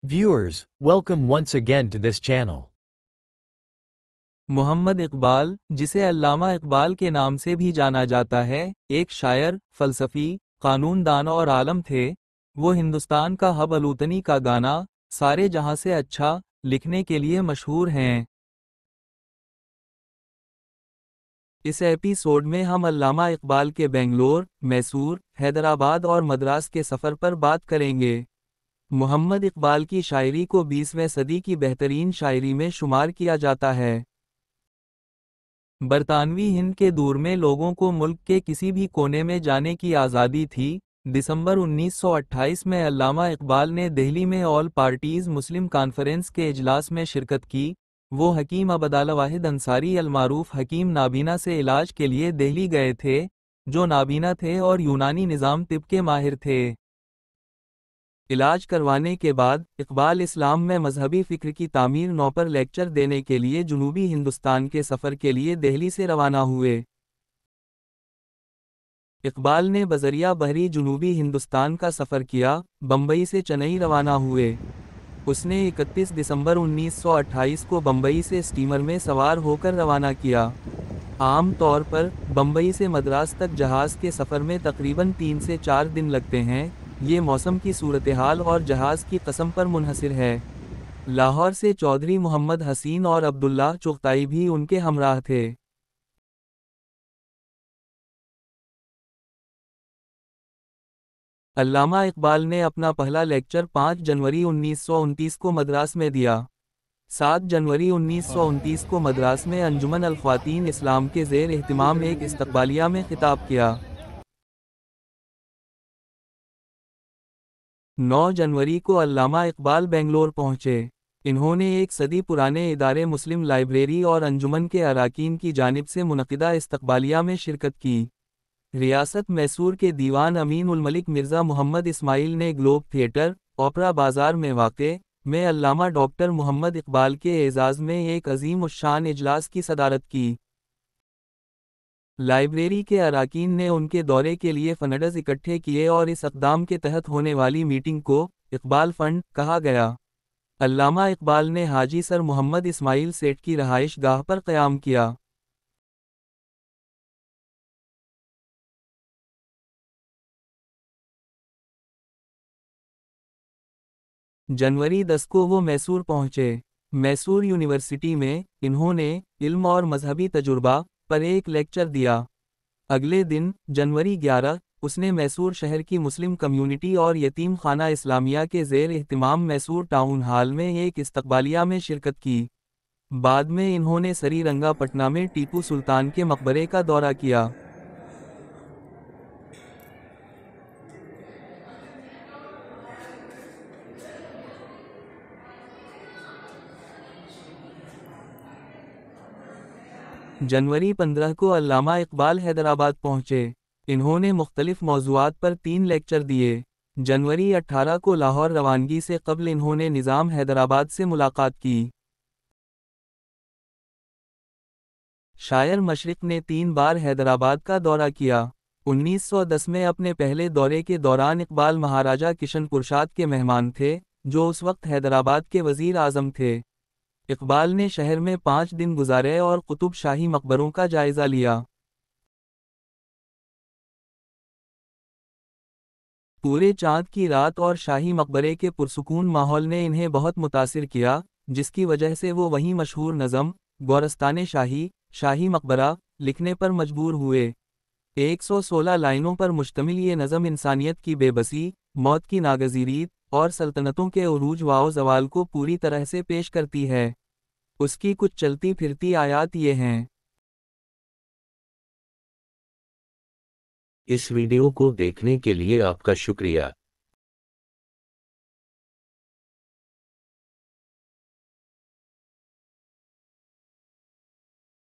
Viewers, welcome once again to this channel. Mohammad Iqbal, जिसे अल्लामा इकबाल के नाम से भी जाना जाता है, एक शायर, फ़लसफ़ी, क़ानूनदान और आलम थे। वो हिंदुस्तान का हब-अलूतनी का गाना सारे जहां से अच्छा लिखने के लिए मशहूर हैं। इस एपिसोड में हम अल्लामा इकबाल के बेंगलोर, मैसूर, हैदराबाद और मद्रास के सफ़र पर बात करेंगे। मोहम्मद इकबाल की शायरी को 20वीं सदी की बेहतरीन शायरी में शुमार किया जाता है। बरतानवी हिंद के दूर में लोगों को मुल्क के किसी भी कोने में जाने की आज़ादी थी। दिसंबर 1928 में अल्लामा इकबाल ने दिल्ली में ऑल पार्टीज़ मुस्लिम कॉन्फ्रेंस के इजलास में शिरकत की। वो हकीम अबदाल वाहिद अंसारी अलमारूफ हकीम नाबीना से इलाज के लिए दिल्ली गए थे, जो नाबीना थे और यूनानी निज़ाम तिब के माहिर थे। इलाज करवाने के बाद इकबाल इस्लाम में मजहबी फ़िक्र की तामीर नौ पर लेक्चर देने के लिए जनूबी हिंदुस्तान के सफ़र के लिए दिल्ली से रवाना हुए। इकबाल ने बजरिया बहरी जनूबी हिंदुस्तान का सफ़र किया, बम्बई से चेन्नई रवाना हुए। उसने 31 दिसंबर 1928 को बम्बई से स्टीमर में सवार होकर रवाना किया। आम तौर पर बम्बई से मद्रास तक जहाज़ के सफ़र में तकरीबन 3 से 4 दिन लगते हैं। ये मौसम की सूरत-ए-हाल और जहाज़ की कसम पर मुनहसिर है। लाहौर से चौधरी मोहम्मद हसीन और अब्दुल्लाह चुग़ताई भी उनके हमराह थे। अल्लामा इकबाल ने अपना पहला लेक्चर 5 जनवरी 1929 को मद्रास में दिया। 7 जनवरी 1929 को मद्रास में अंजुमन अल-ख्वातीन इस्लाम के ज़ेर एहतिमाम एक इस्तक़बालिया में खिताब किया। 9 जनवरी को अल्लामा इकबाल बेंगलोर पहुँचे। इन्होंने एक सदी पुराने इदारे मुस्लिम लाइब्रेरी और अंजुमन के अरकान की जानिब से मुनक़िदा इस्तक़बालिया में शिरकत की। रियासत मैसूर के दीवान अमीन उल मलिक मिर्ज़ा मुहम्मद इस्माइल ने ग्लोब थिएटर, ओपरा बाज़ार में वाक़े में अल्लामा डॉक्टर मोहम्मद इकबाल के एज़ाज़ में एक अज़ीम उश्शान इजलास की सदारत की। लाइब्रेरी के अरकान ने उनके दौरे के लिए फ़ंड्स इकट्ठे किए और इस इक़दाम के तहत होने वाली मीटिंग को इकबाल फ़ंड कहा गया। अल्लामा इकबाल ने हाजी सर मोहम्मद इस्माइल सेठ की रहाइश गाह पर क़याम किया। जनवरी 10 को वो मैसूर पहुँचे। मैसूर यूनिवर्सिटी में इन्होंने इल्म और मजहबी तजुर्बा पर एक लेक्चर दिया। अगले दिन जनवरी 11 उसने मैसूर शहर की मुस्लिम कम्युनिटी और यतीम खाना इस्लामिया के ज़ेर एहतिमाम मैसूर टाउन हाल में एक इस्तक़बालिया में शिरकत की। बाद में इन्होंने सरीरंगापटना में टीपू सुल्तान के मकबरे का दौरा किया। जनवरी 15 को अल्लामा इकबाल हैदराबाद पहुँचे। इन्होंने मुख्तलिफ मौज़ूआत पर 3 लेक्चर दिए। जनवरी 18 को लाहौर रवानगी से कबल इन्होंने निज़ाम हैदराबाद से मुलाकात की। शायर मशरिक़ ने 3 बार हैदराबाद का दौरा किया। 1910 में अपने पहले दौरे के दौरान इकबाल महाराजा किशन कुरशाद के मेहमान थे, जो उस वक्त हैदराबाद के वज़ीर आज़म थे। इकबाल ने शहर में 5 दिन गुजारे और कुतुब शाही मकबरों का जायज़ा लिया। पूरे चाँद की रात और शाही मकबरे के पुरसुकून माहौल ने इन्हें बहुत मुतासिर किया, जिसकी वजह से वो वहीं मशहूर नज़म गोरस्तान शाही, शाही मकबरा लिखने पर मजबूर हुए। 116 लाइनों पर मुश्तमिल ये नज़म इंसानियत की बेबसी, मौत की नागज़ीरीत और सल्तनतों के उरूज व ज़वाल को पूरी तरह से पेश करती है। उसकी कुछ चलती फिरती आयात ये हैं। इस वीडियो को देखने के लिए आपका शुक्रिया।